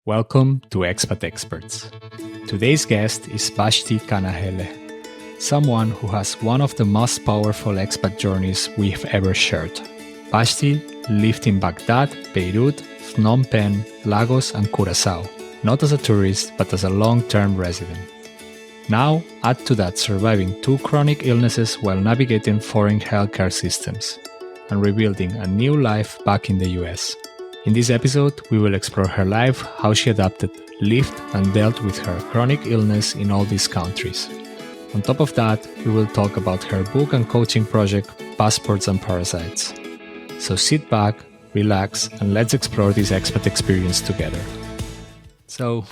Welcome to Expat Experts. Today's guest is Vashti Kanahele, someone who has one of the most powerful expat journeys we've ever shared. Vashti lived in Baghdad, Beirut, Phnom Penh, Lagos, and Curaçao, not as a tourist, but as a long-term resident. Now, add to that surviving 2 chronic illnesses while navigating foreign healthcare systems and rebuilding a new life back in the US. In this episode, we will explore her life, how she adapted, lived, and dealt with her chronic illness in all these countries. On top of that, we will talk about her book and coaching project, Passports and Parasites. So sit back, relax, and let's explore this expat experience together. So,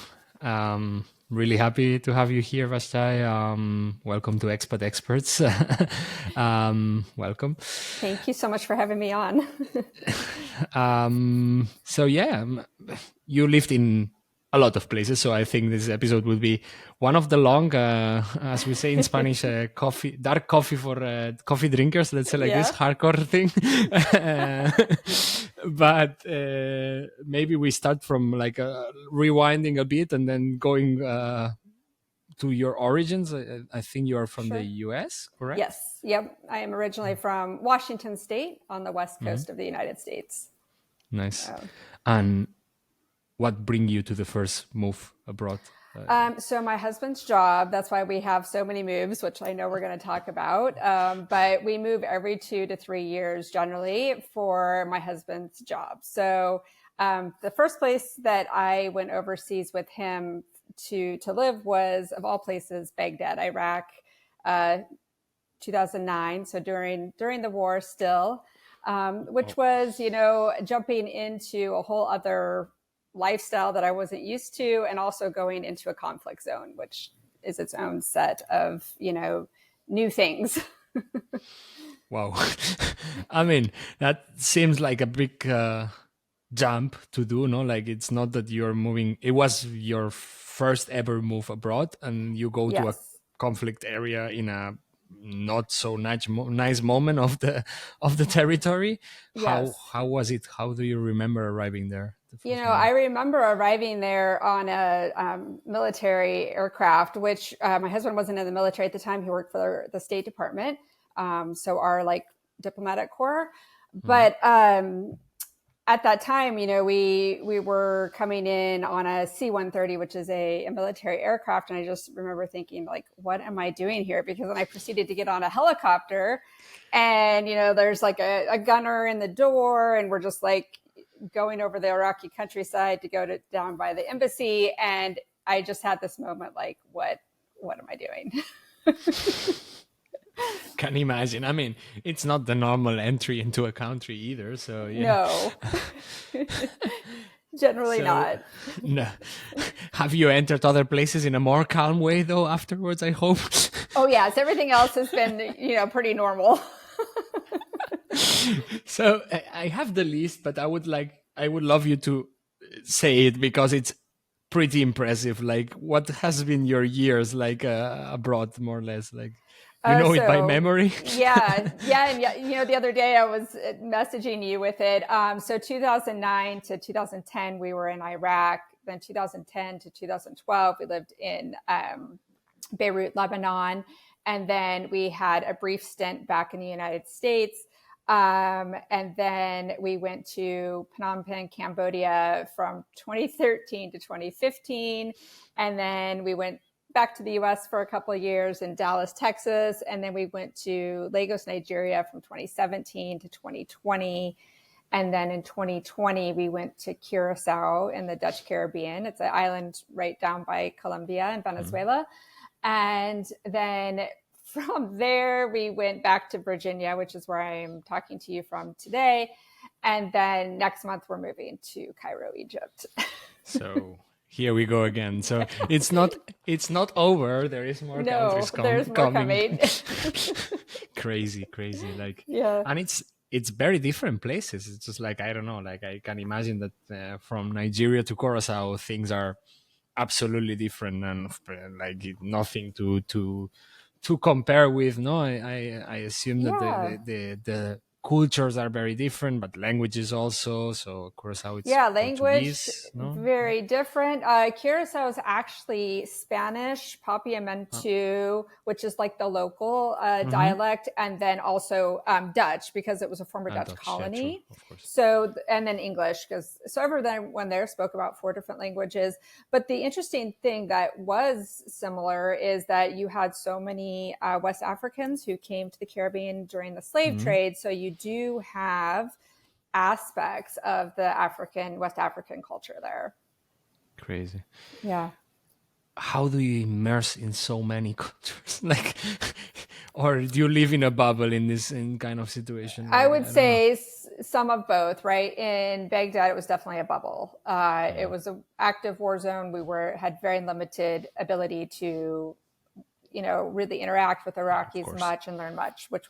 really happy to have you here, Vashti. Welcome to Expat Experts. Welcome. Thank you so much for having me on. You lived in a lot of places, so I think this episode will be one of the long, as we say in Spanish, dark coffee for coffee drinkers, let's say this, hardcore thing. But maybe we start from rewinding a bit and then going to your origins. I think you are from the US, correct? Yes. Yep. I am originally from Washington State on the west coast of the United States. Nice. And what bring you to the first move abroad? So my husband's job, that's why we have so many moves, which I know we're going to talk about. But we move every 2 to 3 years generally for my husband's job. So the first place that I went overseas with him to live was, of all places, Baghdad, Iraq, 2009. So during the war still, which was, jumping into a whole other lifestyle that I wasn't used to, and also going into a conflict zone, which is its own set of, new things. Wow. I mean, that seems like a big jump to do, no? Like, it's not that you're moving, it was your first ever move abroad and you go to a conflict area in a not so nice moment of the territory. Yes. How was it? How do you remember arriving there? I remember arriving there on a military aircraft, which my husband wasn't in the military at the time. He worked for the State Department, so our diplomatic corps. But at that time, we were coming in on a C-130, which is a military aircraft. And I just remember thinking, what am I doing here? Because then I proceeded to get on a helicopter and, there's a gunner in the door and we're just going over the Iraqi countryside to go down by the embassy. And I just had this moment, what am I doing? Can imagine. I mean, it's not the normal entry into a country either. So yeah. No, generally not. No. Have you entered other places in a more calm way though afterwards, I hope? Oh yes. Everything else has been, pretty normal. So I have the list, but I would love you to say it because it's pretty impressive. What has been your years abroad, more or less? It by memory? Yeah. And the other day I was messaging you with it. So 2009 to 2010, we were in Iraq. Then 2010 to 2012, we lived in Beirut, Lebanon. And then we had a brief stint back in the United States. And then we went to Phnom Penh, Cambodia from 2013 to 2015. And then we went back to the US for a couple of years in Dallas, Texas. And then we went to Lagos, Nigeria from 2017 to 2020. And then in 2020, we went to Curaçao in the Dutch Caribbean. It's an island right down by Colombia and Venezuela. And then from there, we went back to Virginia, which is where I'm talking to you from today. And then next month, we're moving to Cairo, Egypt. So here we go again. So it's not over. There is more countries there's more coming. Crazy. Yeah. And it's very different places. It's just I don't know, I can imagine that from Nigeria to Curaçao, things are absolutely different and nothing to compare with. No, I assume that the cultures are very different, but languages also. So Curaçao, it's language Portuguese, no? very different. Curaçao is actually Spanish, Papiamentu, which is like the local dialect, and then also Dutch, because it was a former Dutch colony. Yeah, of course. So, and then English, because so everyone there spoke about 4 different languages. But the interesting thing that was similar is that you had so many West Africans who came to the Caribbean during the slave trade. So you do have aspects of the West African culture there. Crazy. Yeah. How do you immerse in so many cultures? Like, or do you live in a bubble in kind of situation? I would say some of both, right? In Baghdad, it was definitely a bubble. It was an active war zone. We had very limited ability to, really interact with Iraqis much and learn much, which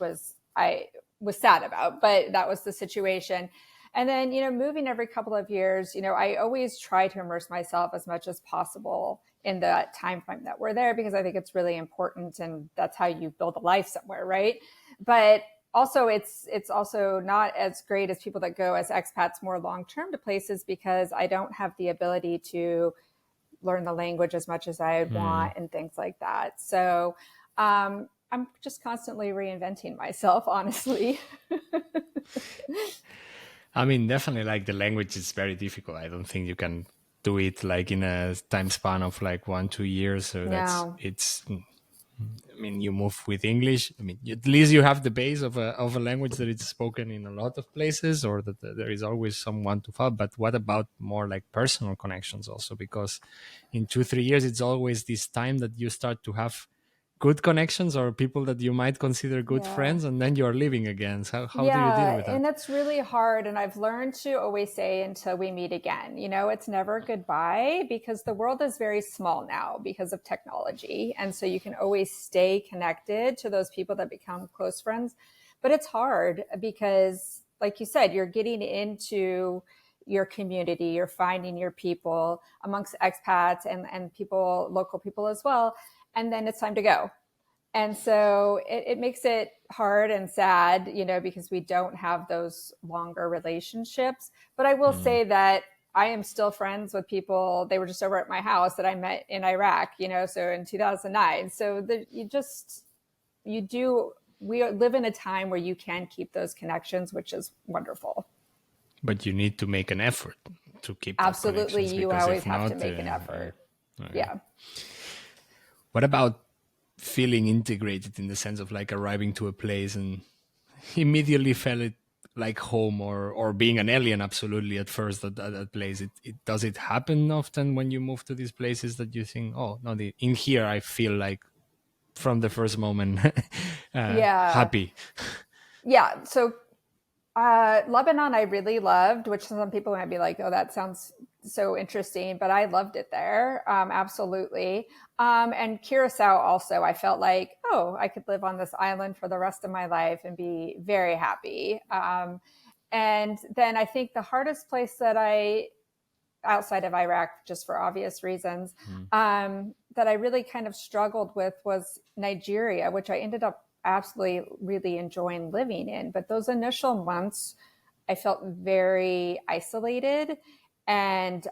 I was sad about, but that was the situation. And then, moving every couple of years, I always try to immerse myself as much as possible in the time frame that we're there, because I think it's really important, and that's how you build a life somewhere, right? But also it's also not as great as people that go as expats more long-term to places, because I don't have the ability to learn the language as much as I would want and things like that. So I'm just constantly reinventing myself, honestly. I mean, definitely, like, the language is very difficult. I don't think you can do it like in a time span of like 1-2 years. So I mean, you move with English. I mean, at least you have the base of a language that is spoken in a lot of places, or that there is always someone to follow. But what about more like personal connections also? Because in 2-3 years, it's always this time that you start to have good connections or people that you might consider good friends, and then you're leaving again. So how do you deal with that? And that's really hard. And I've learned to always say, until we meet again, it's never goodbye, because the world is very small now because of technology. And so you can always stay connected to those people that become close friends. But it's hard because, like you said, you're getting into your community, you're finding your people amongst expats and people, local people as well. And then it's time to go. And so it makes it hard and sad, because we don't have those longer relationships. But I will say that I am still friends with people. They were just over at my house that I met in Iraq, so in 2009. So we live in a time where you can keep those connections, which is wonderful. But you need to make an effort to keep Absolutely. You always have to make an effort. Yeah. What about feeling integrated, in the sense of like arriving to a place and immediately felt it like home, or being an alien absolutely at first at that place? Does it happen often when you move to these places that you think, oh no, in here I feel like from the first moment happy? Yeah. So Lebanon I really loved, which some people might be like, oh, that sounds so interesting, but I loved it there. Absolutely. And Curaçao also, I felt like, oh, I could live on this island for the rest of my life and be very happy. And then I think the hardest place outside of Iraq, just for obvious reasons, that I really kind of struggled with was Nigeria, which I ended up absolutely really enjoying living in. But those initial months, I felt very isolated and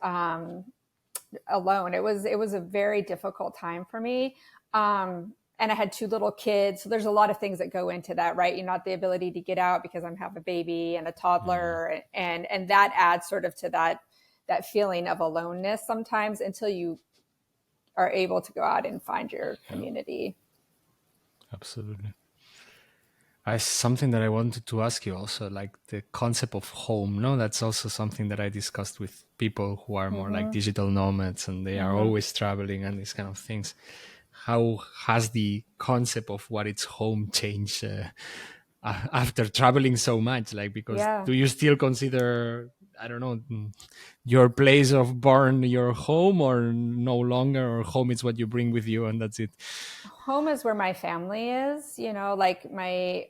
alone. It was a very difficult time for me. And I had 2 little kids. So there's a lot of things that go into that, right? Not the ability to get out because I have a baby and a toddler. And that adds sort of to that feeling of aloneness sometimes, until you are able to go out and find your community. Absolutely. Something that I wanted to ask you also, like the concept of home. No, that's also something that I discussed with people who are more like digital nomads, and they are always traveling and these kind of things. How has the concept of what is home changed after traveling so much? Like, because do you still consider, I don't know, your place of born your home, or no longer, or home is what you bring with you and that's it? Home is where my family is, like my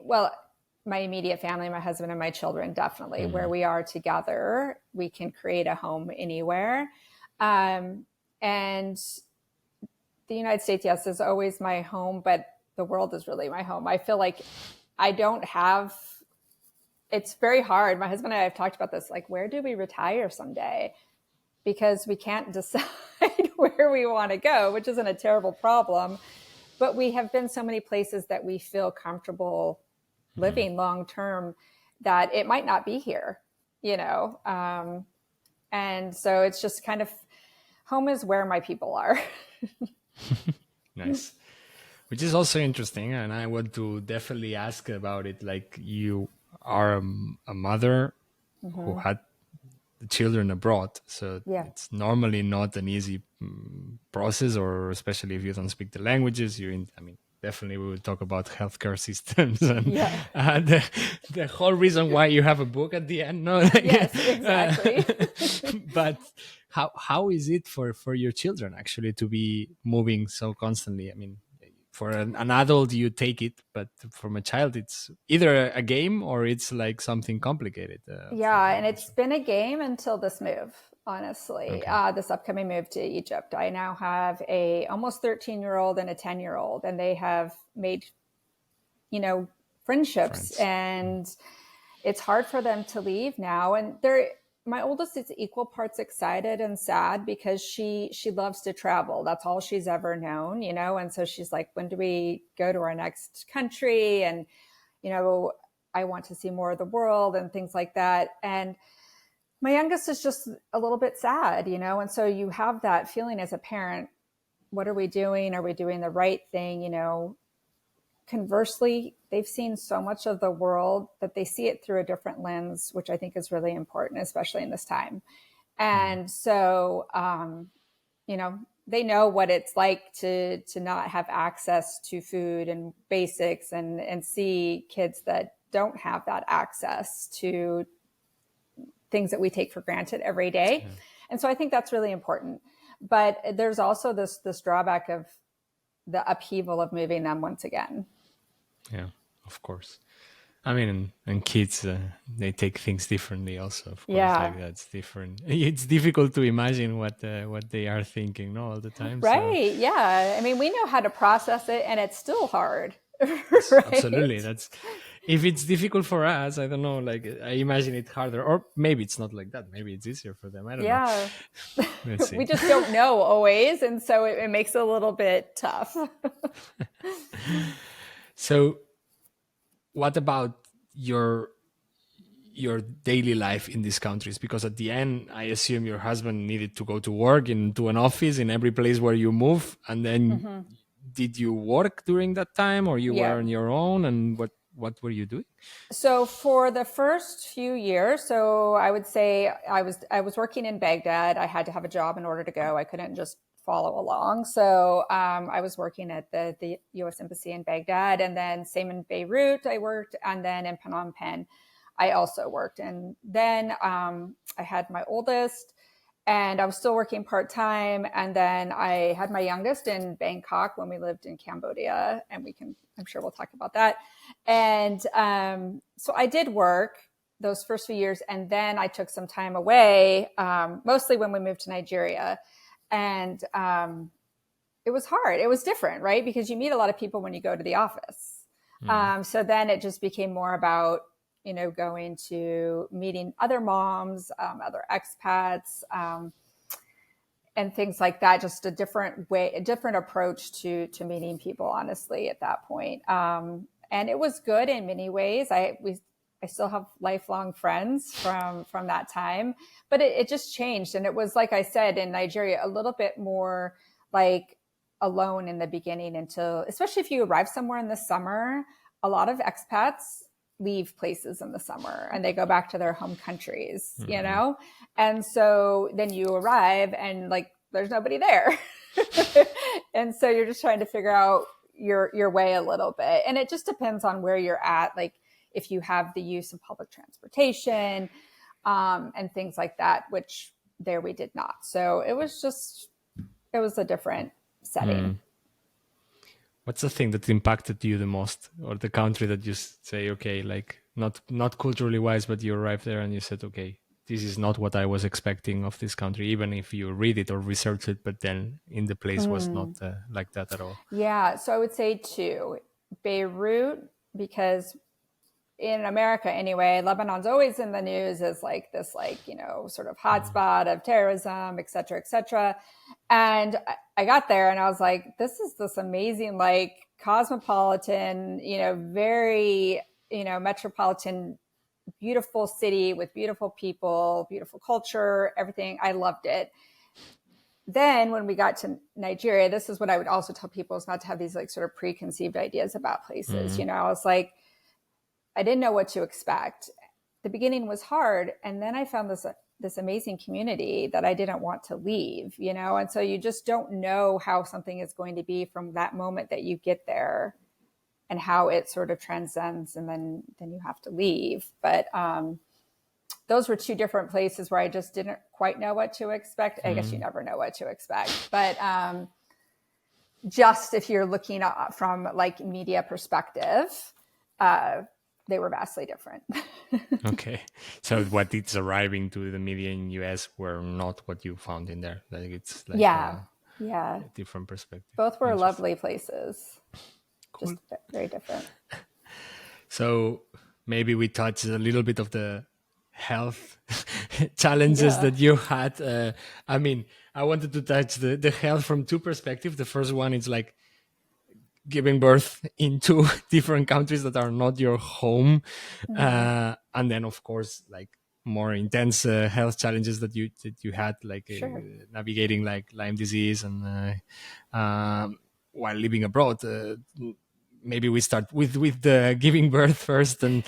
immediate family, my husband and my children, definitely where we are together. We can create a home anywhere. And the United States, yes, is always my home, but the world is really my home. I feel like I don't have it's very hard. My husband and I have talked about this, like, where do we retire someday? Because we can't decide where we want to go, which isn't a terrible problem. But we have been so many places that we feel comfortable living long term that it might not be here, you know? And so it's just kind of, home is where my people are. Nice. Which is also interesting. And I want to definitely ask about it. Like, you are a mother who had the children abroad. So it's normally not an easy process, or especially if you don't speak the languages. Definitely we will talk about healthcare systems and the whole reason why you have a book at the end. No? Yes, exactly. But how is it for your children actually to be moving so constantly? I mean, for an adult, you take it, but from a child, it's either a game or it's like something complicated. And it's been a game until this move, honestly. Okay. This upcoming move to Egypt. I now have a almost 13-year-old and a 10-year-old, and they have made, friendships, and it's hard for them to leave now. And my oldest is equal parts excited and sad because she loves to travel. That's all she's ever known, and so she's like, when do we go to our next country? And, I want to see more of the world and things like that. And my youngest is just a little bit sad, and so you have that feeling as a parent. What are we doing? Are we doing the right thing? Conversely, they've seen so much of the world that they see it through a different lens, which I think is really important, especially in this time. And so, they know what it's like to not have access to food and basics, and see kids that don't have that access to things that we take for granted every day. Yeah. And so I think that's really important. But there's also this drawback of the upheaval of moving them once again. Yeah, of course. I mean, and kids, they take things differently also. Of course, like that's different. It's difficult to imagine what they are thinking, all the time. Right, so. Yeah. I mean, we know how to process it, and it's still hard. Right? Absolutely. If it's difficult for us, I don't know, like, I imagine it harder. Or maybe it's not like that. Maybe it's easier for them. I don't know. Let's see. We just don't know always. And so it makes it a little bit tough. So what about your daily life in these countries? Because at the end, I assume your husband needed to go to work into an office in every place where you move. And then did you work during that time, or you were on your own? And what were you doing? So for the first few years, so I would say I was working in Baghdad. I had to have a job in order to go. I couldn't just follow along. So I was working at the U.S. Embassy in Baghdad, and then same in Beirut I worked, and then in Phnom Penh I also worked. And then I had my oldest, and I was still working part-time. And then I had my youngest in Bangkok when we lived in Cambodia, and I'm sure we'll talk about that. And so I did work those first few years, and then I took some time away, mostly when we moved to Nigeria. And it was hard. It was different, right? Because you meet a lot of people when you go to the office. So then it just became more about, going to meeting other moms, other expats, and things like that. Just a different approach to meeting people, honestly, at that point. And it was good in many ways. I still have lifelong friends from that time, but it just changed. And it was, like I said, in Nigeria, a little bit more like alone in the beginning, especially if you arrive somewhere in the summer. A lot of expats leave places in the summer and they go back to their home countries, And so then you arrive and like, there's nobody there. And so you're just trying to figure out your way a little bit. And it just depends on where you're at. Like if you have the use of public transportation, and things like that, which there we did not. So it was a different setting. What's the thing that impacted you the most, or the country that you say, okay, like not culturally wise, but you arrived there and you said, okay, this is not what I was expecting of this country, even if you read it or research it, but then in the place was not like that at all? Yeah. So I would say two. Beirut, because in America anyway, Lebanon's always in the news as like this, like, you know, sort of hotspot of terrorism, et cetera, et cetera. And I got there and I was like, this is this amazing, like cosmopolitan, you know, very, you know, metropolitan, beautiful city with beautiful people, beautiful culture, everything. I loved it. Then when we got to Nigeria, this is what I would also tell people, is not to have these like sort of preconceived ideas about places. You know, I was like, I didn't know what to expect. The beginning was hard. And then I found this amazing community that I didn't want to leave, you know? And so you just don't know how something is going to be from that moment that you get there and how it sort of transcends, and then you have to leave. But those were two different places where I just didn't quite know what to expect. I guess you never know what to expect. But just if you're looking from like media perspective, they were vastly different. Okay. So what it's arriving to the media in US were not what you found in there. Like it's like a different perspective. Both were lovely places. Cool. Just very different. So maybe we touched a little bit of the health challenges that you had. I mean, I wanted to touch the health from two perspectives. The first one is like giving birth in two different countries that are not your home. And then of course, like more intense health challenges that you had, like navigating like Lyme disease and while living abroad. Maybe we start with the giving birth first. And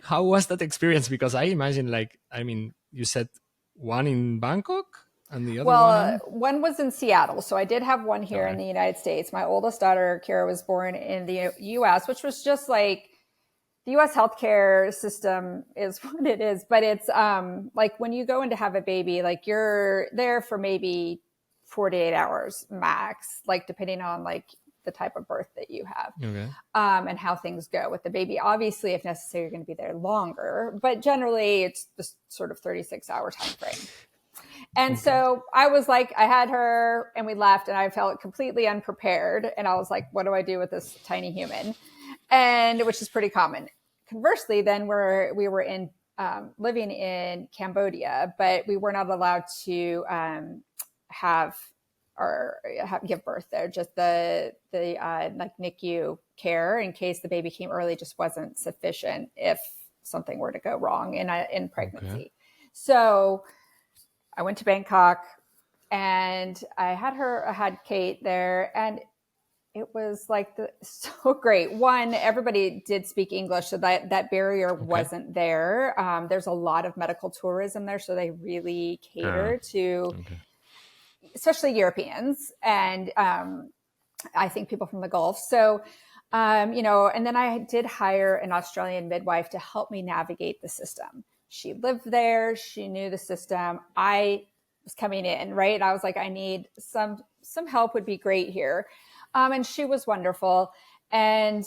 how was that experience? Because I imagine, like, I mean, you said one in Bangkok and the other one was in Seattle. So I did have one here in the United States. My oldest daughter, Kira, was born in the US, which was just like, the US healthcare system is what it is. But it's like when you go in to have a baby, like you're there for maybe 48 hours max, like depending on like the type of birth that you have and how things go with the baby. Obviously, if necessary, you're going to be there longer, but generally it's the sort of 36-hour time frame. And so I was like, I had her and we left and I felt completely unprepared. And I was like, what do I do with this tiny human? And which is pretty common. Conversely, then we were in living in Cambodia, but we were not allowed to give birth there. Just the like NICU care in case the baby came early just wasn't sufficient if something were to go wrong in pregnancy. So I went to Bangkok and I had Kate there, and it was like so great. One, everybody did speak English, so that barrier wasn't there. There's a lot of medical tourism there, so they really cater to especially Europeans and I think people from the Gulf. So, you know, and then I did hire an Australian midwife to help me navigate the system. She lived there. She knew the system. I was coming in, right? I was like, I need some help would be great here. And she was wonderful. And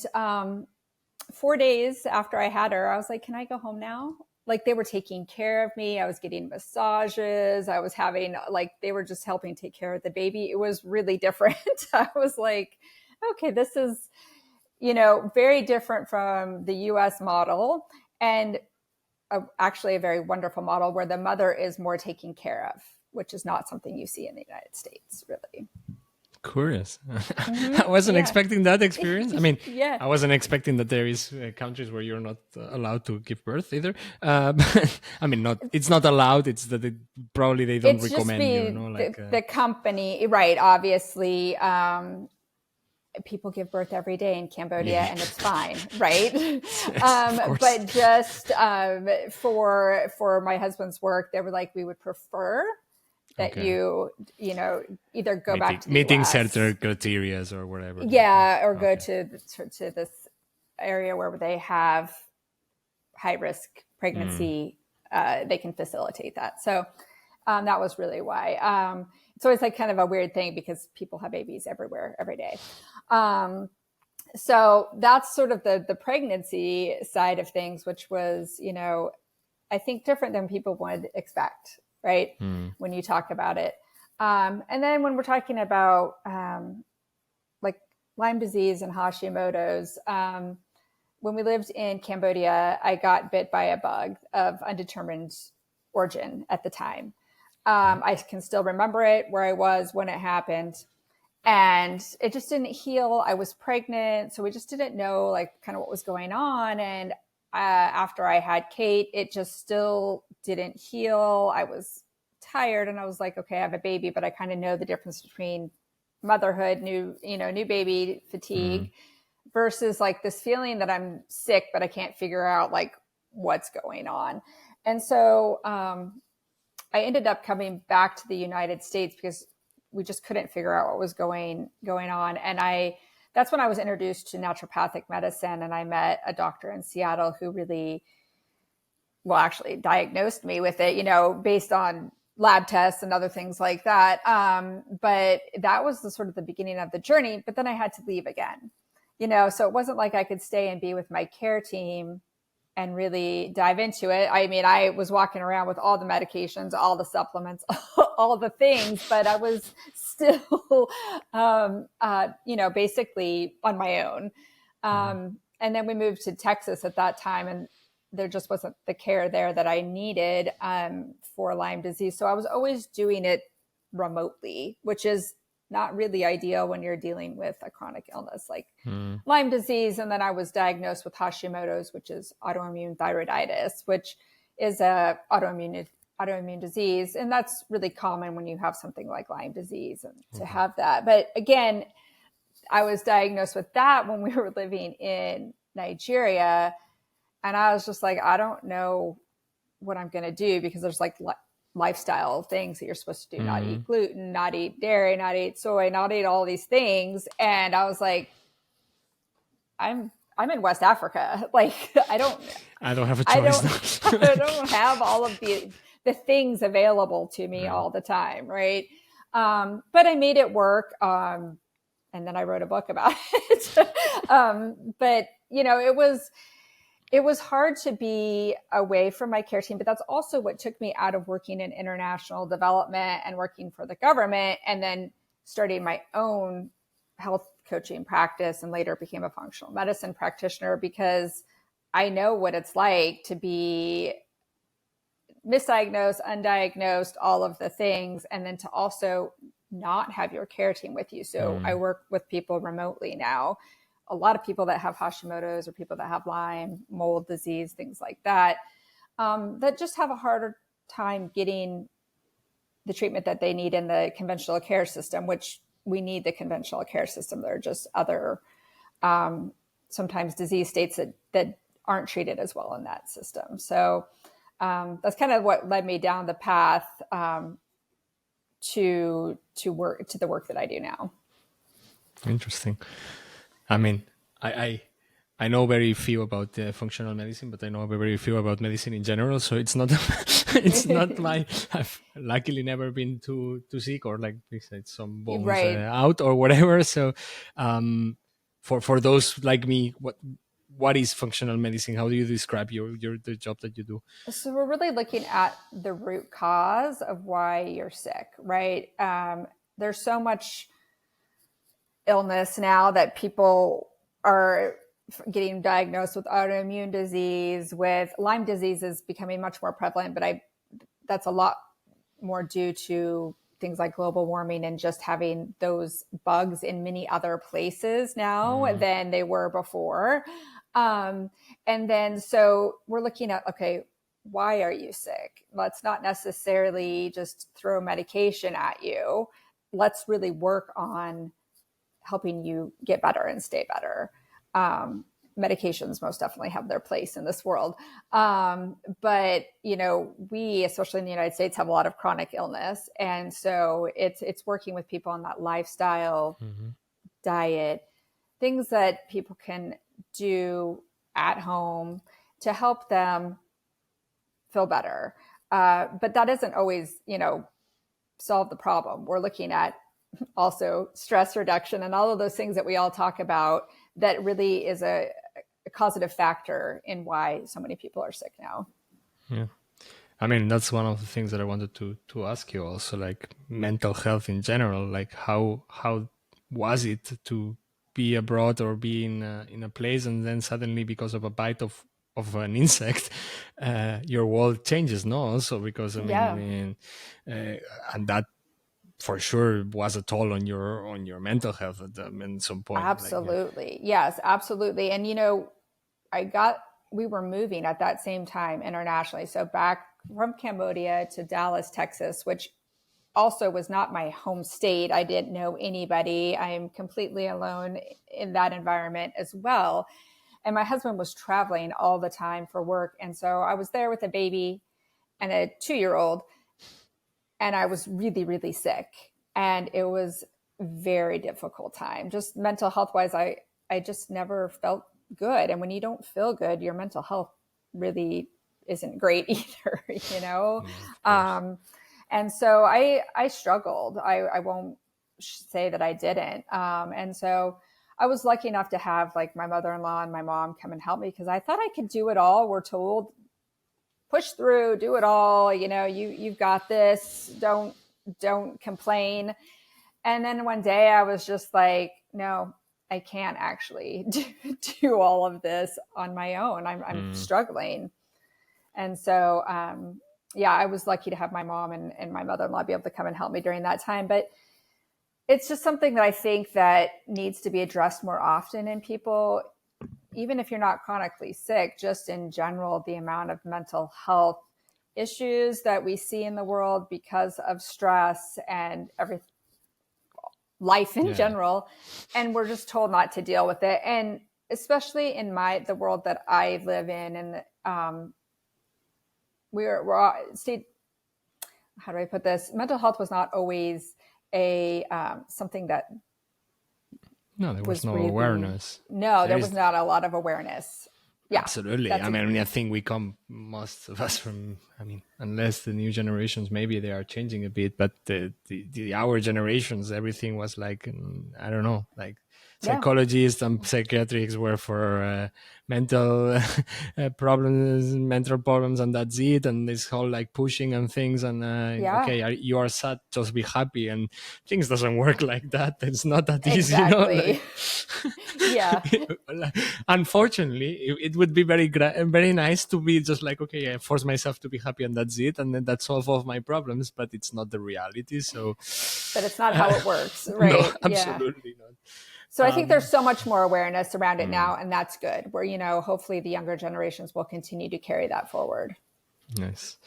4 days after I had her, I was like, can I go home now? Like they were taking care of me. I was getting massages. I was having they were just helping take care of the baby. It was really different. I was like, okay, this is, you know, very different from the US model, and actually a very wonderful model where the mother is more taken care of, which is not something you see in the United States, really. Curious. I wasn't expecting that experience. I mean, I wasn't expecting that there is countries where you're not allowed to give birth either. But, I mean, it's not allowed. It's that probably they don't recommend you know, like the company, right? Obviously, people give birth every day in Cambodia and it's fine, right? But just for my husband's work, they were like, we would prefer that you know, either go back to the meeting US. certain criteria or whatever. Or go to this area where they have high risk pregnancy. They can facilitate that. So that was really why. It's always like kind of a weird thing because people have babies everywhere, every day. So that's sort of the pregnancy side of things, which was, you know, I think different than people would expect, right? When you talk about it. And then when we're talking about like Lyme disease and Hashimoto's, when we lived in Cambodia, I got bit by a bug of undetermined origin at the time. I can still remember it, where I was when it happened. And it just didn't heal. I was pregnant, so we just didn't know like kind of what was going on. And after I had Kate, it just still didn't heal. I was tired, and I was like, okay, I have a baby, but I kind of know the difference between motherhood, new baby fatigue versus like this feeling that I'm sick, but I can't figure out like what's going on. And so I ended up coming back to the United States because we just couldn't figure out what was going on. And that's when I was introduced to naturopathic medicine, and I met a doctor in Seattle who really, well, actually diagnosed me with it, based on lab tests and other things like that. But that was the sort of the beginning of the journey. But then I had to leave again, so it wasn't like I could stay and be with my care team and really dive into it. I mean, I was walking around with all the medications, all the supplements, all the things, but I was still, basically on my own. And then we moved to Texas at that time, and there just wasn't the care there that I needed for Lyme disease. So I was always doing it remotely, which is not really ideal when you're dealing with a chronic illness like Lyme disease. And then I was diagnosed with Hashimoto's, which is autoimmune thyroiditis, which is a autoimmune disease. And that's really common when you have something like Lyme disease and to have that. But again, I was diagnosed with that when we were living in Nigeria. And I was just like, I don't know what I'm going to do, because there's like lifestyle things that you're supposed to do, not eat gluten, not eat dairy, not eat soy, not eat all these things. And I was like, I'm in West Africa. Like, I don't have a choice. I don't have all of the things available to me all the time. Right. But I made it work. And then I wrote a book about it. But it was hard to be away from my care team, but that's also what took me out of working in international development and working for the government, and then starting my own health coaching practice, and later became a functional medicine practitioner, because I know what it's like to be misdiagnosed, undiagnosed, all of the things, and then to also not have your care team with you. So I work with people remotely now. A lot of people that have Hashimoto's, or people that have Lyme, mold disease, things like that, that just have a harder time getting the treatment that they need in the conventional care system, which we need the conventional care system. There are just other, sometimes disease states that aren't treated as well in that system. So that's kind of what led me down the path to the work that I do now. Interesting. I mean, I know very few about functional medicine, but I know very few about medicine in general. So it's not I've luckily never been too sick, or like we said, some bones out or whatever. So for those like me, what is functional medicine? How do you describe the job that you do? So we're really looking at the root cause of why you're sick, right? There's so much illness now that people are getting diagnosed with autoimmune disease, with Lyme disease is becoming much more prevalent, but that's a lot more due to things like global warming and just having those bugs in many other places now than they were before. And then, so we're looking at, okay, why are you sick? Let's not necessarily just throw medication at you. Let's really work on helping you get better and stay better. Medications most definitely have their place in this world. But, we, especially in the United States, have a lot of chronic illness. And so it's working with people on that lifestyle, diet, things that people can do at home to help them feel better. But that isn't always, solve the problem. We're looking at also stress reduction and all of those things that we all talk about, that really is a causative factor in why so many people are sick now. Yeah. I mean, that's one of the things that I wanted to ask you also, like mental health in general, like how was it to be abroad or be in a place, and then suddenly because of a bite of an insect, your world changes, no? Also because and that for sure was a toll on your mental health at some point. Absolutely. Yes, absolutely. And we were moving at that same time internationally. So back from Cambodia to Dallas, Texas, which also was not my home state. I didn't know anybody. I am completely alone in that environment as well. And my husband was traveling all the time for work. And so I was there with a baby and a 2-year-old, and I was really, really sick. And it was a very difficult time. Just mental health wise, I just never felt good. And when you don't feel good, your mental health really isn't great either, you know? And so I struggled. I won't say that I didn't. And so I was lucky enough to have like my mother-in-law and my mom come and help me, because I thought I could do it all. We're told, push through, do it all. You know, you've got this. Don't complain. And then one day I was just like, no, I can't actually do all of this on my own. I'm struggling. And so, I was lucky to have my mom and my mother-in-law be able to come and help me during that time. But it's just something that I think that needs to be addressed more often in people, even if you're not chronically sick, just in general, the amount of mental health issues that we see in the world because of stress and life in general. And we're just told not to deal with it. And especially in the world that I live in, and we're how do I put this? Mental health was not always something that there was no awareness. There was not a lot of awareness. Yeah, absolutely. I think most of us from, unless the new generations, maybe they are changing a bit, but our generations, everything was like, I don't know, like psychologists and psychiatrists were for mental problems, and that's it. And this whole like pushing and things, and okay, you are sad, just be happy, and things doesn't work like that. It's not that easy, exactly. Unfortunately, it would be very nice to be just like, okay, I force myself to be happy and that's it, and then that solves all of my problems, but it's not the reality. So but it's not how it works, right? No, absolutely not. So I think there's so much more awareness around it now, and that's good, where, hopefully the younger generations will continue to carry that forward. Nice.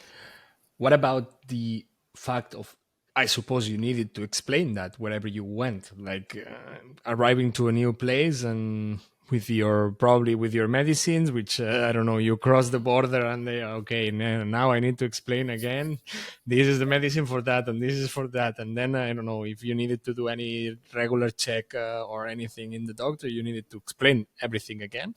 What about the fact of, I suppose you needed to explain that wherever you went, like arriving to a new place and with your medicines, which I don't know, you cross the border and they are okay. Now I need to explain again. This is the medicine for that, and this is for that. And then I don't know if you needed to do any regular check or anything in the doctor, you needed to explain everything again.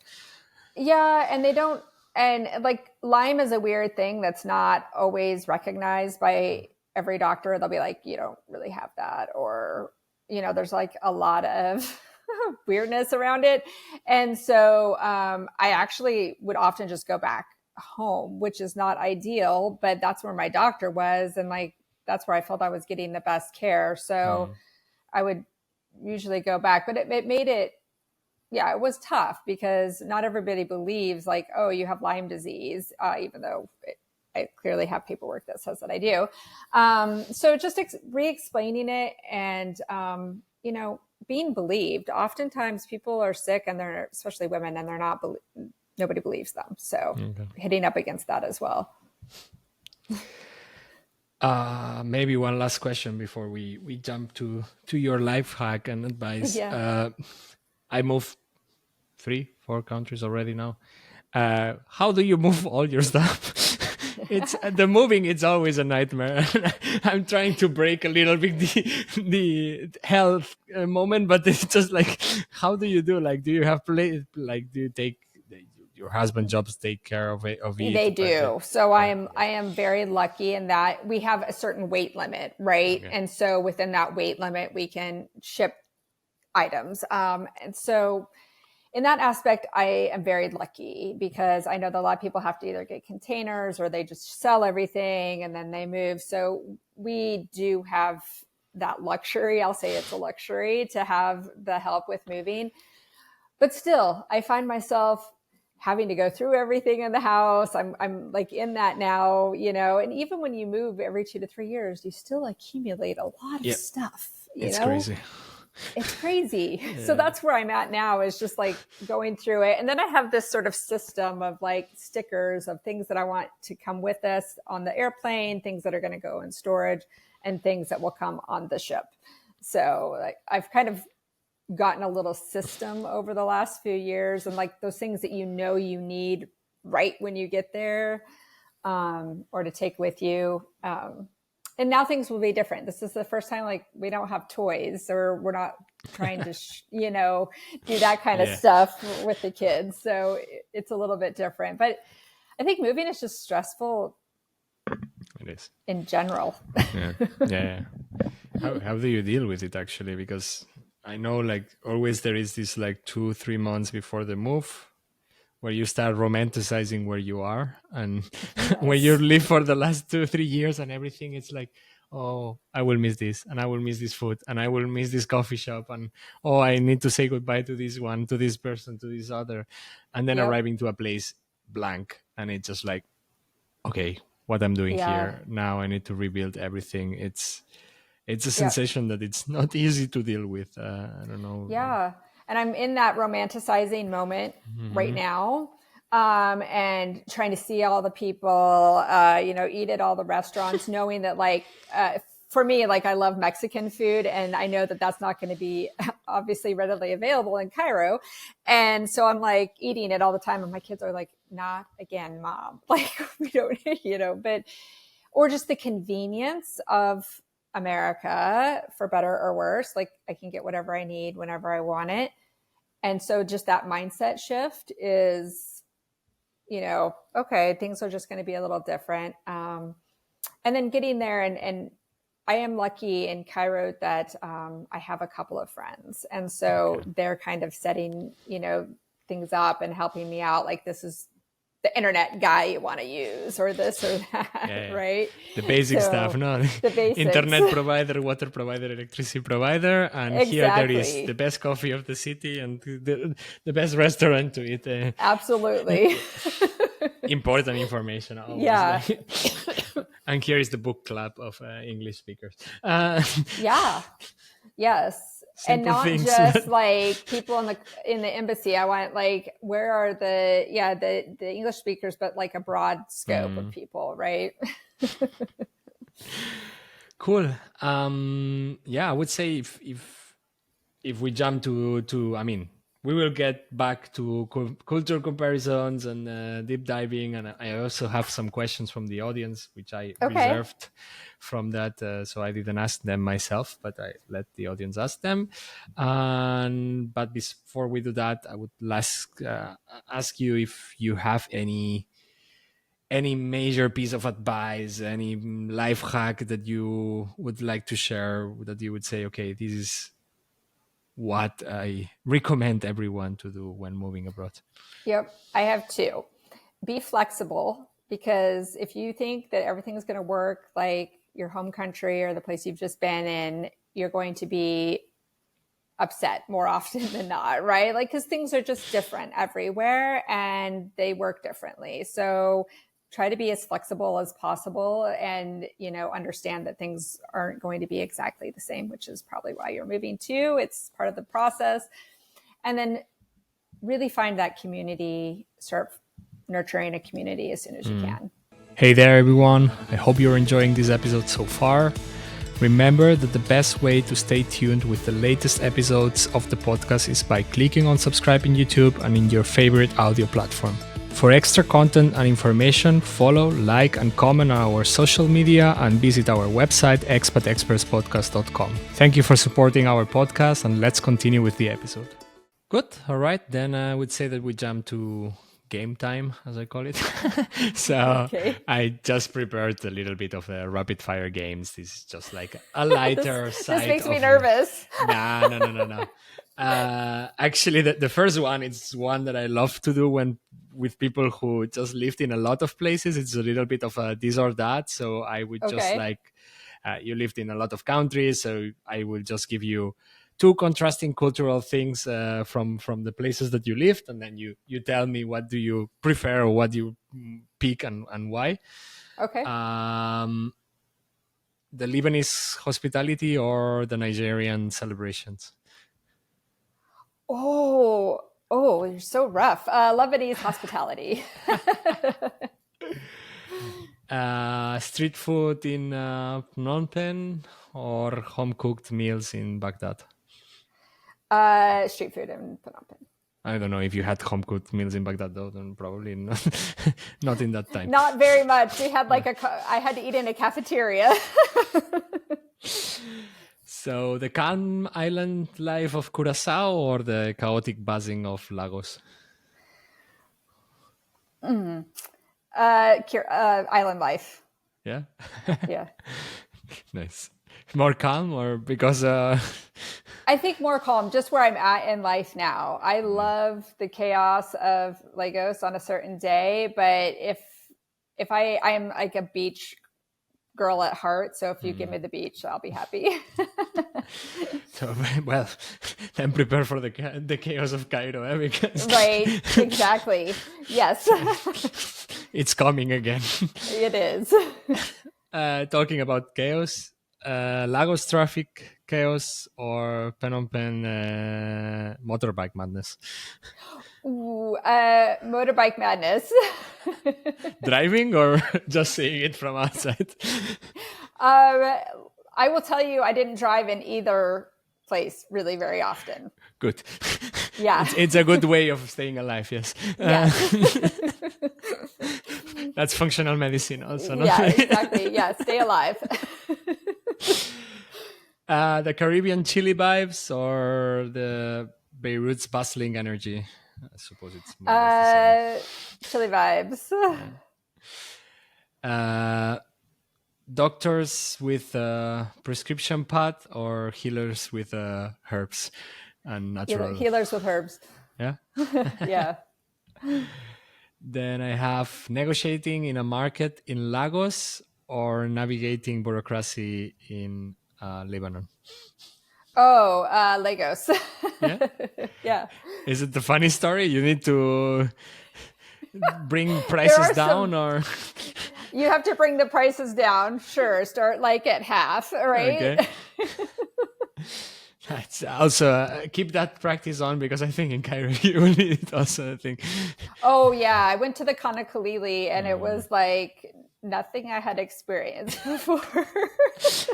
Yeah, and they don't. And like Lyme is a weird thing that's not always recognized by every doctor. They'll be like, you don't really have that, or there's like a lot of weirdness around it. And so I actually would often just go back home, which is not ideal, but that's where my doctor was. And like, that's where I felt I was getting the best care. So I would usually go back, but it made it, it was tough because not everybody believes like, oh, you have Lyme disease, even though I clearly have paperwork that says that I do. So just re-explaining it and, being believed. Oftentimes people are sick and they're, especially women, and they're not, nobody believes them. So hitting up against that as well. Maybe one last question before we jump to your life hack and advice. I moved 3-4 countries already now. How do you move all your stuff? It's the moving. It's always a nightmare. I'm trying to break a little bit the health moment, but it's just like, how do you do? Like, do you have do you take your husband jobs take care of it? They do. So I am very lucky in that we have a certain weight limit, right? Okay. And so within that weight limit, we can ship items. And so in that aspect, I am very lucky because I know that a lot of people have to either get containers or they just sell everything and then they move. So we do have that luxury. I'll say it's a luxury to have the help with moving. But still, I find myself having to go through everything in the house. I'm like in that now, and even when you move every 2 to 3 years, you still accumulate a lot of stuff. It's crazy. It's crazy. Yeah. So that's where I'm at now, is just like going through it. And then I have this sort of system of like stickers of things that I want to come with us on the airplane, things that are going to go in storage, and things that will come on the ship. So like, I've kind of gotten a little system over the last few years, and like those things that you need right when you get there, or to take with you. And now things will be different. This is the first time like we don't have toys, or we're not trying to, do that kind of stuff with the kids. So it's a little bit different. But I think moving is just stressful. It is. In general. Yeah. How do you deal with it actually? Because I know like always there is this like 2-3 months before the move where you start romanticizing where you are, and when you live for the last 2-3 years and everything, it's like, oh, I will miss this, and I will miss this food, and I will miss this coffee shop, and oh, I need to say goodbye to this one, to this person, to this other, and then arriving to a place blank, and it's just like, okay, what I'm doing here now, I need to rebuild everything. It's a sensation that it's not easy to deal with. I don't know. Yeah. And I'm in that romanticizing moment right now, and trying to see all the people, eat at all the restaurants, knowing that like, for me, like I love Mexican food, and I know that that's not going to be obviously readily available in Cairo. And so I'm like eating it all the time. And my kids are like, not again, Mom. Like we don't, or just the convenience of America, for better or worse. Like I can get whatever I need whenever I want it. And so just that mindset shift is, okay, things are just going to be a little different. And then getting there, and I am lucky in Cairo that I have a couple of friends. And so they're kind of setting, things up and helping me out. Like, this is the internet guy you want to use, or this or that, right? The basic stuff, no? The basics. Internet provider, water provider, electricity provider, and here there is the best coffee of the city and the best restaurant to eat. Absolutely. Important information. Always. Yeah. And here is the book club of English speakers. Yes. Simple and not just like people in the embassy. I want like, where are the English speakers, but like a broad scope of people, right? Cool. I would say if we jump to I mean, we will get back to culture comparisons and deep diving, and I also have some questions from the audience, which I reserved from that, so I didn't ask them myself, but I let the audience ask them. But before we do that, I would ask you if you have any major piece of advice, any life hack that you would like to share, that you would say, okay, this is what I recommend everyone to do when moving abroad. Yep, I have 2. Be flexible, because if you think that everything's going to work like your home country or the place you've just been in, you're going to be upset more often than not, right? Like, because things are just different everywhere and they work differently. So try to be as flexible as possible, and, understand that things aren't going to be exactly the same, which is probably why you're moving too. It's part of the process. And then really find that community, start nurturing a community as soon as you can. Hey there, everyone. I hope you're enjoying this episode so far. Remember that the best way to stay tuned with the latest episodes of the podcast is by clicking on subscribe in YouTube and in your favorite audio platform. For extra content and information, follow, like, and comment on our social media and visit our website, expatexpertspodcast.com. Thank you for supporting our podcast, and let's continue with the episode. Good. All right. Then I would say that we jump to game time, as I call it. So I just prepared a little bit of rapid fire games. This is just like a lighter side. This makes me nervous. No. Actually, the first one, it's one that I love to do with people who just lived in a lot of places. It's a little bit of a this or that. So I would just like you lived in a lot of countries, so I will just give you two contrasting cultural things from the places that you lived, and then you tell me what do you prefer or what you pick and why. Okay. The Lebanese hospitality or the Nigerian celebrations? Oh, you're so rough. Lebanese hospitality. Street food in Phnom Penh or home-cooked meals in Baghdad? Street food in Phnom Penh. I don't know if you had home-cooked meals in Baghdad, though, then probably not, not in that time. Not very much. We had I had to eat in a cafeteria. So the calm island life of Curaçao or the chaotic buzzing of Lagos? Island life. Yeah? Yeah. Nice. More calm or because... I think more calm, just where I'm at in life now. I love the chaos of Lagos on a certain day, but if I'm like a beach girl at heart, so if you give me the beach, I'll be happy. So, well, then prepare for the chaos of Cairo, because right, exactly. Yes. It's coming again. It is. Talking about chaos, Lagos traffic chaos or Phnom Penh motorbike madness? Ooh, motorbike madness. Driving or just seeing it from outside? I will tell you, I didn't drive in either place really very often. Good. Yeah. It's a good way of staying alive, yes. That's functional medicine also. No? Yeah, exactly. Yeah, stay alive. The Caribbean chilly vibes or the Beirut's bustling energy? I suppose it's more or less the chilly vibes. Doctors with a prescription pad or healers with herbs and natural? Healers with herbs. Yeah? Yeah. Then I have negotiating in a market in Lagos or navigating bureaucracy in Lebanon. Oh, Lagos. Yeah? Yeah. Is it the funny story? You need to bring prices down or... You have to bring the prices down. Sure. Start like at half, right? Okay. That's also keep that practice on because I think in Cairo you will need it also, I think. Oh, yeah. I went to the Kanakalili and it was like nothing I had experienced before.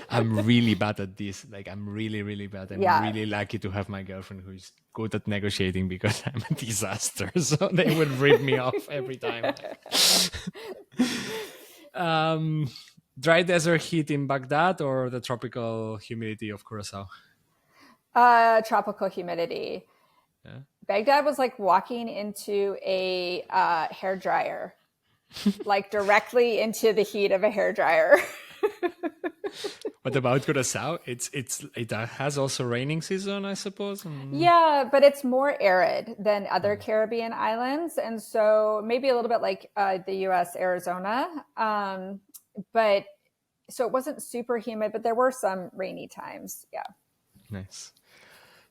I'm really bad at this. Like, I'm really, really bad. I'm really lucky to have my girlfriend who's good at negotiating because I'm a disaster. So they would rip me off every time. Dry desert heat in Baghdad or the tropical humidity of Curaçao? Tropical humidity. Yeah. Baghdad was like walking into a hair dryer, like directly into the heat of a hair dryer. What about Curaçao? It has also raining season, I suppose. Yeah, but it's more arid than other Caribbean islands, and so maybe a little bit like the U.S. Arizona. But so it wasn't super humid, but there were some rainy times. Yeah. Nice.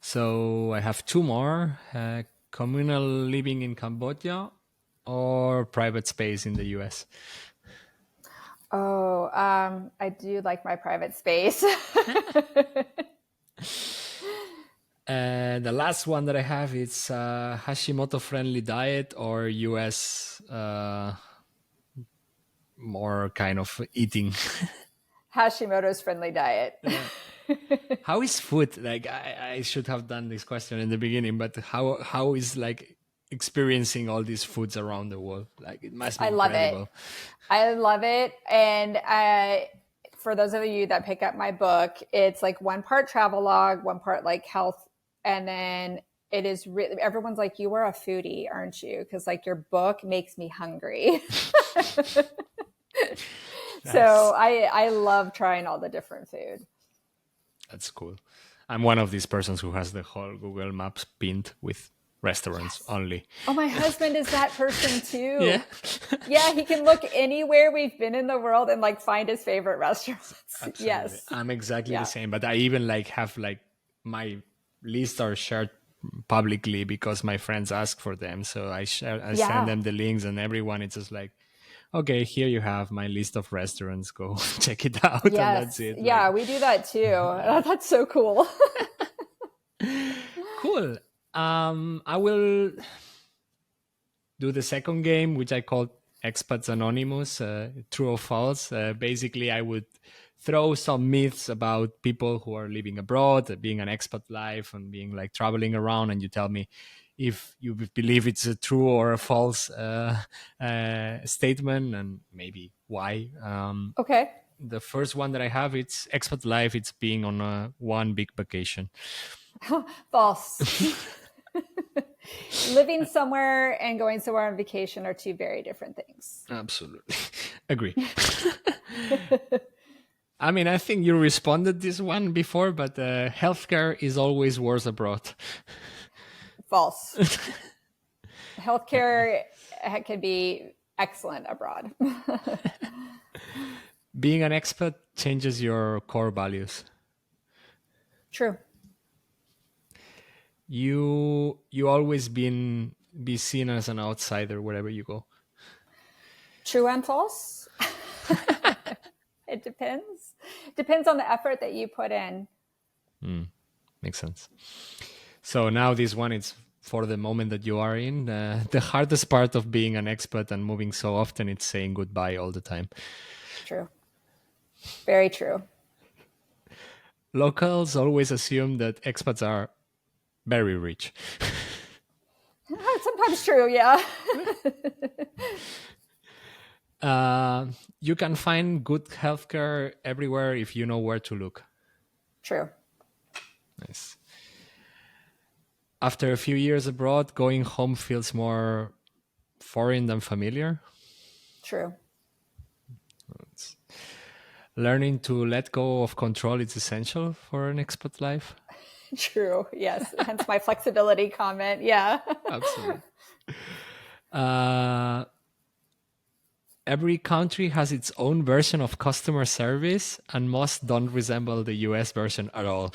So I have two more: communal living in Cambodia or private space in the U.S. Oh, I do like my private space. And the last one that I have is Hashimoto friendly diet or US more kind of eating. Hashimoto's friendly diet. How is food? Like I should have done this question in the beginning, but how is like experiencing all these foods around the world? Like it must be incredible. I love it. And for those of you that pick up my book, it's like one part travelogue, one part like health. And then it is really, everyone's like, you are a foodie, aren't you? Because like your book makes me hungry. Nice. So I love trying all the different food. That's cool. I'm one of these persons who has the whole Google Maps pinned with restaurants only. Oh, my husband is that person too. Yeah. Yeah, he can look anywhere we've been in the world and like find his favorite restaurants. Absolutely. Yes. I'm exactly the same, but I even like have like my list are shared publicly because my friends ask for them. So I send them the links, and everyone it's just like, okay, here you have my list of restaurants. Go check it out, and that's it. Yeah, like, we do that too. That's so cool. Cool. I will do the second game, which I call Expats Anonymous, true or false. Basically, I would throw some myths about people who are living abroad, being an expat life, and being like traveling around, and you tell me if you believe it's a true or a false statement, and maybe why. Okay. The first one that I have, it's expat life. It's being on one big vacation. False. Living somewhere and going somewhere on vacation are two very different things. Absolutely. Agree. I mean, I think you responded this one before, but healthcare is always worse abroad. False. Healthcare can be excellent abroad. Being an expat changes your core values. True. You always be seen as an outsider wherever you go. True and false? It depends. Depends on the effort that you put in. Makes sense. So now this one is for the moment that you are in. The hardest part of being an expat and moving so often, it's saying goodbye all the time. True. Very true. Locals always assume that expats are very rich. Sometimes true, yeah. You can find good healthcare everywhere if you know where to look. True. Nice. After a few years abroad, going home feels more foreign than familiar. True. Learning to let go of control is essential for an expat life. True. Yes. Hence my flexibility comment. Yeah. Absolutely. Every country has its own version of customer service, and most don't resemble the US version at all.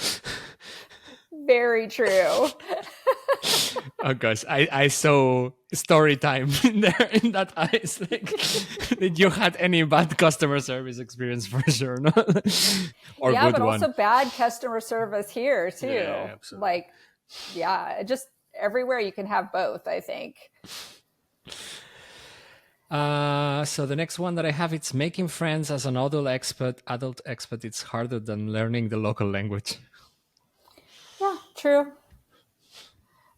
Very true. Oh gosh, I saw story time in there in that eyes. Like, did you had any bad customer service experience for sure? No? Or yeah, good but one. also bad customer service here too. Yeah, absolutely. Like, yeah, just everywhere you can have both, I think. So the next one that I have, it's making friends as an adult expat. It's harder than learning the local language. Yeah, true.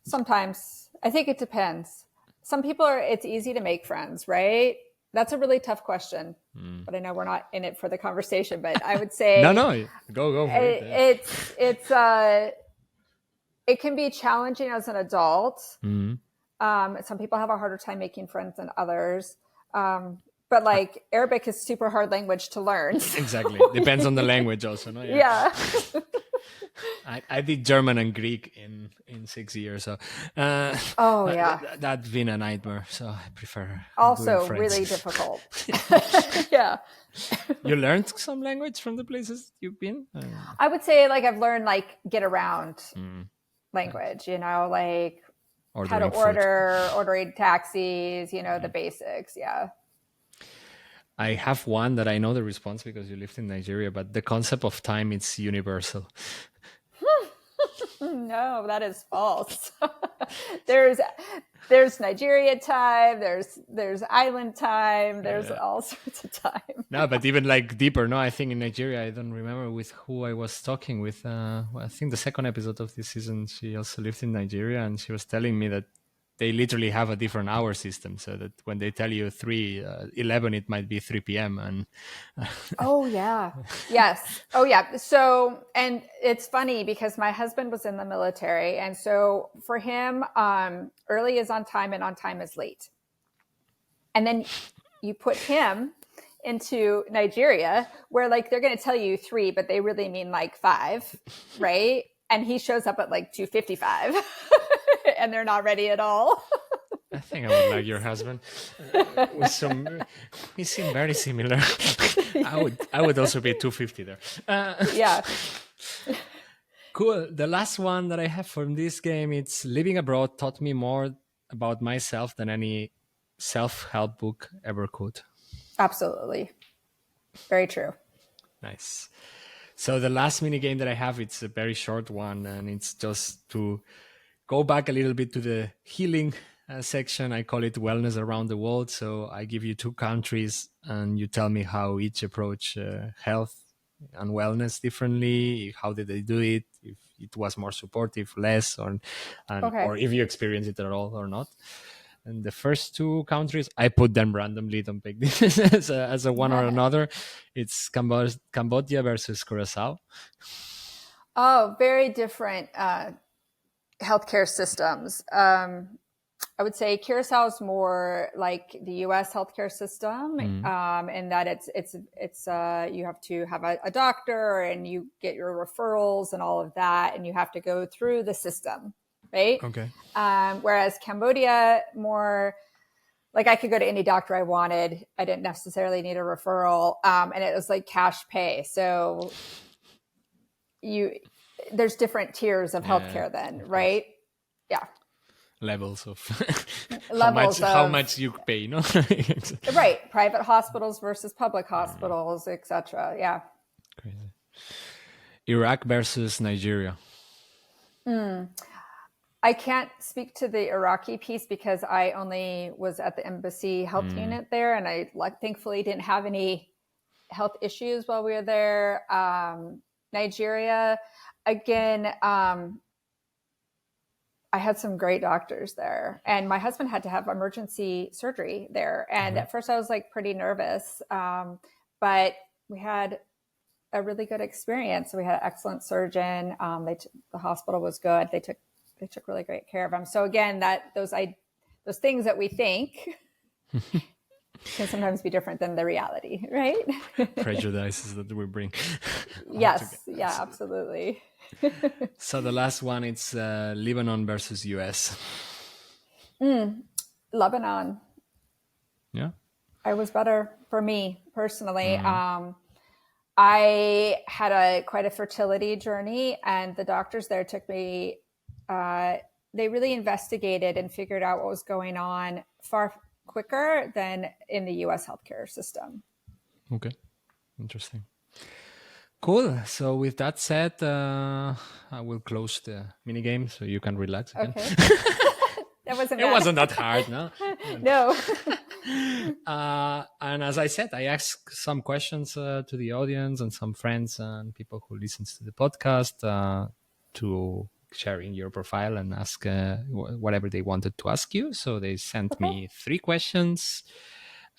Sometimes. I think it depends. Some people it's easy to make friends, right? That's a really tough question. But I know we're not in it for the conversation, but I would say No, go for it. It can be challenging as an adult. Some people have a harder time making friends than others. But like Arabic is super hard language to learn. Exactly. Depends on the language also. No? Yeah. I did German and Greek in 6 years. So that's been a nightmare. So I prefer also really difficult. Yeah. You learned some language from the places you've been? I would say like I've learned like get around language, you know, like how to ordering taxis, you know, the basics. Yeah. I have one that I know the response because you lived in Nigeria, but the concept of time, it's universal. No, that is false. There's Nigeria time, there's island time, there's all sorts of time. No, but even like deeper, no, I think in Nigeria, I don't remember with who I was talking with. I think the second episode of this season, she also lived in Nigeria, and she was telling me that they literally have a different hour system, so that when they tell you 3:11, it might be 3 p.m. And oh yeah, yes, oh yeah. So, and it's funny because my husband was in the military, and so for him, early is on time and on time is late. And then you put him into Nigeria, where like they're going to tell you 3, but they really mean like 5, right? And he shows up at like 2:55. and they're not ready at all. I think I would like your husband. We seem very similar. I would also be 250 there. Yeah. Cool. The last one that I have from this game, it's living abroad taught me more about myself than any self-help book ever could. Absolutely. Very true. Nice. So the last mini game that I have, it's a very short one, and it's just to go back a little bit to the healing section. I call it wellness around the world. So I give you 2 countries and you tell me how each approach health and wellness differently. How did they do it? If it was more supportive, less, or if you experience it at all or not. And the first 2 countries, I put them randomly, don't pick this as a one or another. It's Cambodia versus Curaçao. Oh, very different healthcare systems. I would say Curaçao is more like the U.S. healthcare system, in that it's you have to have a doctor and you get your referrals and all of that, and you have to go through the system, right? Okay. Whereas Cambodia, more like I could go to any doctor I wanted. I didn't necessarily need a referral, and it was like cash pay. So there's different tiers of healthcare then, right? Yeah. Levels of how much you pay, no? Right. Private hospitals versus public hospitals, etc. Yeah. Crazy. Iraq versus Nigeria. I can't speak to the Iraqi piece because I only was at the embassy health unit there, and I thankfully didn't have any health issues while we were there. Nigeria, again, I had some great doctors there, and my husband had to have emergency surgery there. And at first I was like pretty nervous, but we had a really good experience. We had an excellent surgeon. The hospital was good. They took really great care of him. So again, those things that we think can sometimes be different than the reality, right? Prejudices that we bring. Yes. Yeah, absolutely. So the last one, it's Lebanon versus US. Lebanon. Yeah. I was better for me personally. I had quite a fertility journey, and the doctors there took me, they really investigated and figured out what was going on far quicker than in the US healthcare system. Okay. Interesting. Cool. So with that said, I will close the mini game so you can relax again. Okay. It wasn't that hard, no? No. And as I said, I asked some questions to the audience and some friends and people who listens to the podcast to share in your profile and ask whatever they wanted to ask you. So they sent me 3 questions.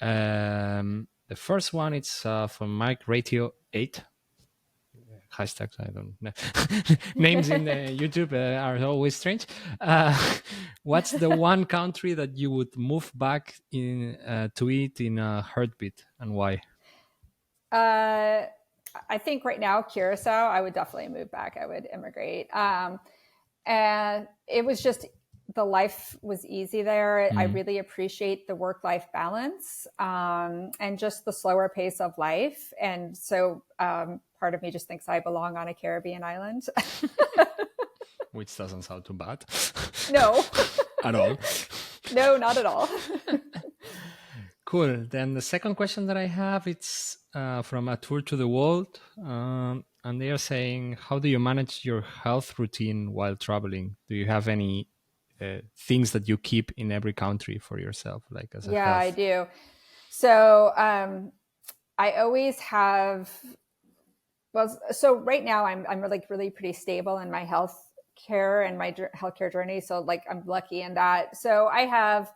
The first one, it's from Mike Ratio 8. Hashtags, I don't know. Names in YouTube are always strange. What's the one country that you would move back to eat in a heartbeat, and why? I think right now, Curaçao, I would definitely move back. I would immigrate. And it was just, the life was easy there. I really appreciate the work-life balance and just the slower pace of life. And so part of me just thinks I belong on a Caribbean island. Which doesn't sound too bad. No. At all. No, not at all. Cool. Then the second question that I have, it's from A Tour to the World. And they are saying, how do you manage your health routine while traveling? Do you have any things that you keep in every country for yourself, like as a health? I do. So I always have. Well, so right now I'm like really pretty stable in my health care and my healthcare journey. So like I'm lucky in that. So I have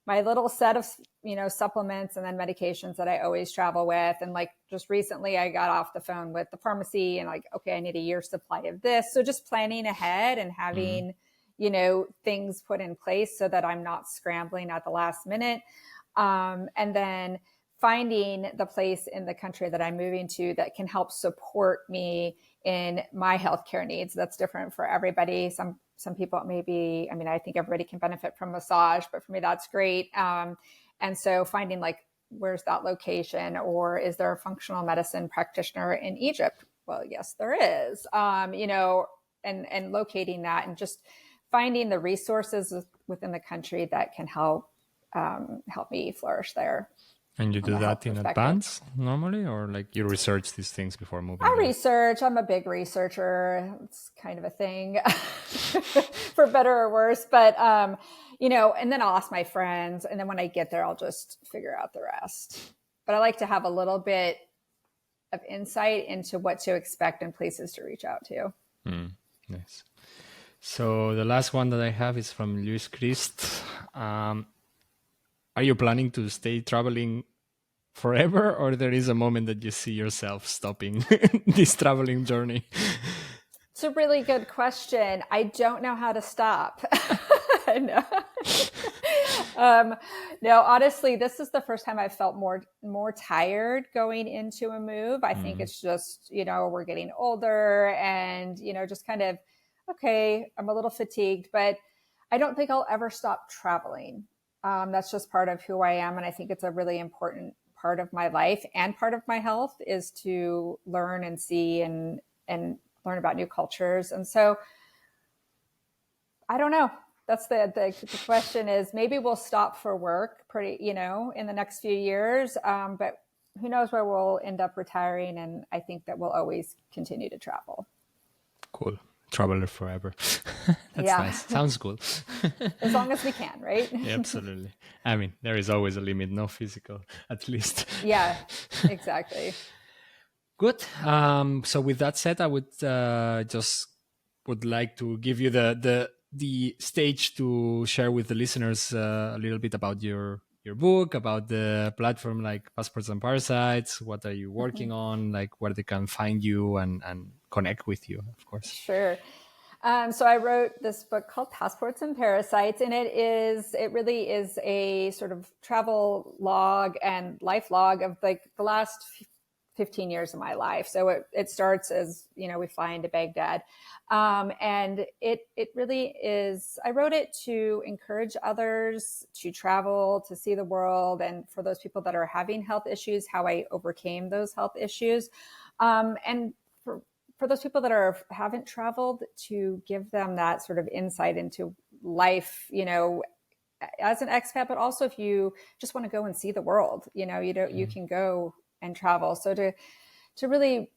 my little set of supplements and then medications that I always travel with. And like just recently I got off the phone with the pharmacy and like, okay, I need a year's supply of this. So just planning ahead and having things put in place so that I'm not scrambling at the last minute. And then finding the place in the country that I'm moving to that can help support me in my healthcare needs. That's different for everybody. Some people it may be, I mean, I think everybody can benefit from massage, but for me, that's great. And so finding like, where's that location, or is there a functional medicine practitioner in Egypt? Well, yes, there is, and locating that and just finding the resources within the country that can help me flourish there. And you do that in advance normally, or like you research these things before moving? I'm a big researcher. It's kind of a thing for better or worse, but, and then I'll ask my friends, and then when I get there, I'll just figure out the rest. But I like to have a little bit of insight into what to expect and places to reach out to. Nice. So the last one that I have is from Luis Christ. Are you planning to stay traveling forever, or there is a moment that you see yourself stopping this traveling journey? It's a really good question. I don't know how to stop. No, honestly, this is the first time I've felt more tired going into a move. I think it's just, we're getting older and, just kind of, okay, I'm a little fatigued, but I don't think I'll ever stop traveling. That's just part of who I am. And I think it's a really important part of my life and part of my health is to learn and see and learn about new cultures. And so I don't know. That's the question is maybe we'll stop for work in the next few years. But who knows where we'll end up retiring. And I think that we'll always continue to travel. Cool. Traveler forever. That's nice. Sounds cool. As long as we can, right? Yeah, absolutely. I mean, there is always a limit, no physical, at least. Yeah, exactly. Good. So with that said, I would would like to give you the stage to share with the listeners a little bit about your book, about the platform like Passports and Parasites. What are you working on? Like where they can find you and connect with you, of course. Sure. So I wrote this book called Passports and Parasites, and it really is a sort of travel log and life log of like the last 15 years of my life. So it starts as, we fly into Baghdad. And it really is, I wrote it to encourage others to travel, to see the world. And for those people that are having health issues, how I overcame those health issues. And for those people that haven't traveled, to give them that sort of insight into life, as an expat, but also if you just want to go and see the world, you can go and travel. So to really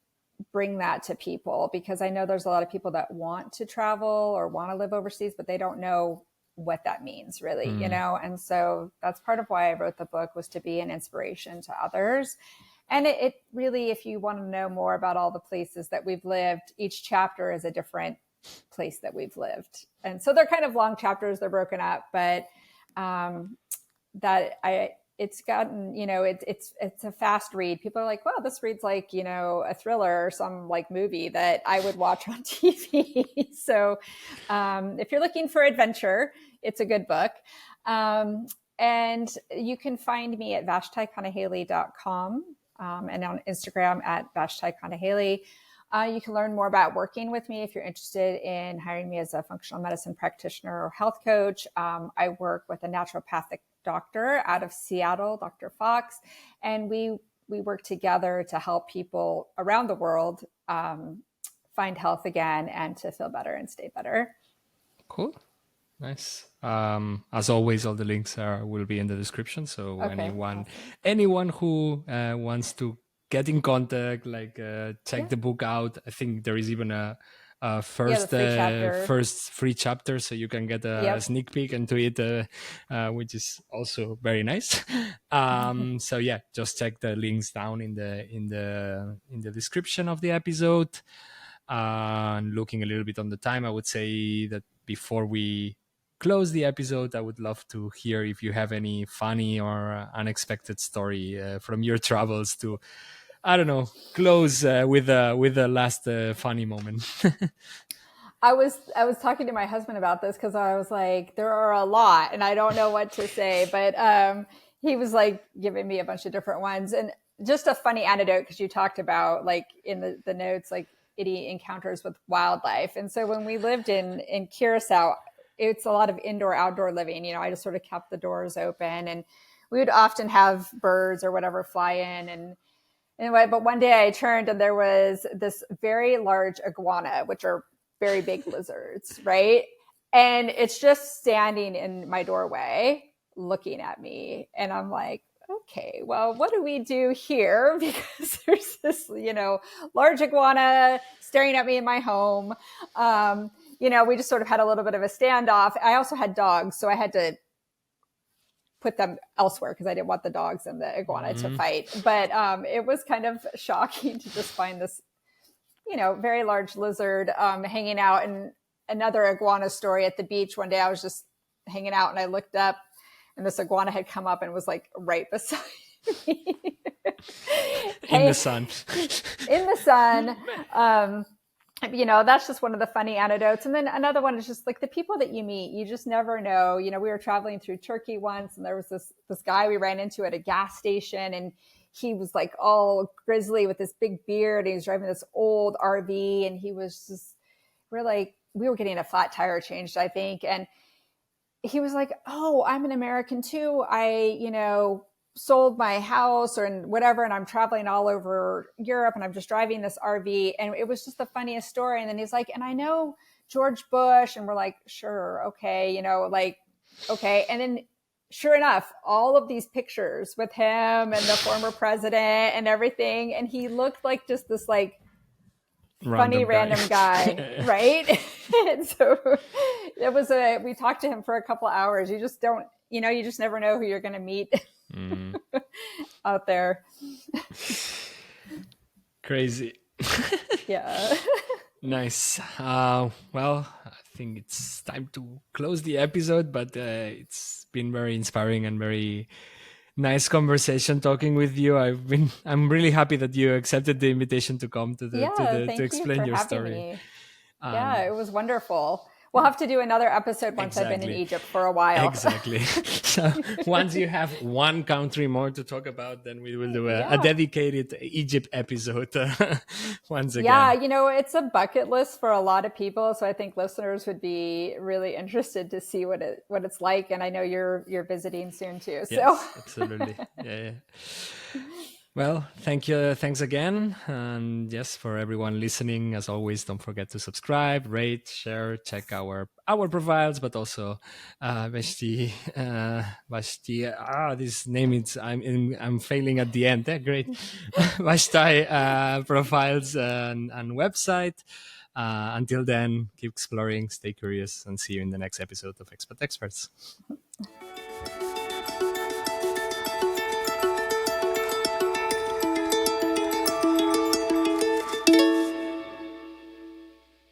bring that to people, because I know there's a lot of people that want to travel or want to live overseas, but they don't know what that means really, and so that's part of why I wrote the book, was to be an inspiration to others. And it really, if you want to know more about all the places that we've lived, each chapter is a different place that we've lived. And so they're kind of long chapters, they're broken up, but it's gotten, it's a fast read. People are like, wow, this reads like, a thriller or some like movie that I would watch on TV. So if you're looking for adventure, it's a good book. And you can find me at VashtiKanahele.com and on Instagram at Vashti Kanahele. You can learn more about working with me if you're interested in hiring me as a functional medicine practitioner or health coach. I work with a naturopathic doctor out of Seattle, Dr. Fox, and we work together to help people around the world find health again and to feel better and stay better. Cool. Nice. As always, all the links will be in the description. So anyone who wants to get in contact, check the book out. I think there is even a first free chapter, so you can get a sneak peek into it, which is also very nice. So yeah, just check the links down in the description of the episode. And looking a little bit on the time, I would say that before we close the episode, I would love to hear if you have any funny or unexpected story from your travels to, I don't know, close with the last funny moment. I was talking to my husband about this because I was like, there are a lot and I don't know what to say, but he was like giving me a bunch of different ones. And just a funny anecdote, because you talked about like in the notes, like any encounters with wildlife. And so when we lived in Curaçao, it's a lot of indoor, outdoor living. I just sort of kept the doors open, and we would often have birds or whatever fly in. And anyway, but one day I turned and there was this very large iguana, which are very big lizards, right? And it's just standing in my doorway looking at me. And I'm like, okay, well, what do we do here? Because there's this, large iguana staring at me in my home. We just sort of had a little bit of a standoff. I also had dogs, so I had to put them elsewhere because I didn't want the dogs and the iguana to fight. But it was kind of shocking to just find this, very large lizard hanging out. And another iguana story at the beach. One day I was just hanging out and I looked up and this iguana had come up and was like right beside me. In the sun. In the sun. That's just one of the funny anecdotes. And then another one is just like the people that you meet, you just never know. We were traveling through Turkey once and there was this guy we ran into at a gas station, and he was like all grizzly with this big beard, and he was driving this old RV, and he was just, we were getting a flat tire changed, I think. And he was like, oh, I'm an American too. I, sold my house or whatever, and I'm traveling all over Europe, and I'm just driving this RV. And it was just the funniest story. And then he's like, and I know George Bush. And we're like, sure. Okay. Okay. And then sure enough, all of these pictures with him and the former president and everything. And he looked like just this random guy. Right? And so we talked to him for a couple of hours. You just don't, you just never know who you're going to meet out there. Crazy. Yeah. Nice. Well, I think it's time to close the episode, but it's been very inspiring and very nice conversation talking with you. I'm really happy that you accepted the invitation to come to explain your story. Me. Yeah, it was wonderful. We'll have to do another episode once I've been in Egypt for a while. Exactly. So once you have one country more to talk about, then we will do a dedicated Egypt episode once again. Yeah, it's a bucket list for a lot of people. So I think listeners would be really interested to see what it's like. And I know you're visiting soon too. So yes, absolutely. Yeah. Well, thank you. Thanks again. And yes, for everyone listening, as always, don't forget to subscribe, rate, share, check our profiles, but also Vashti. This name is I'm failing at the end. Great. Vashti profiles and website. Until then, keep exploring, stay curious, and see you in the next episode of Expat Experts.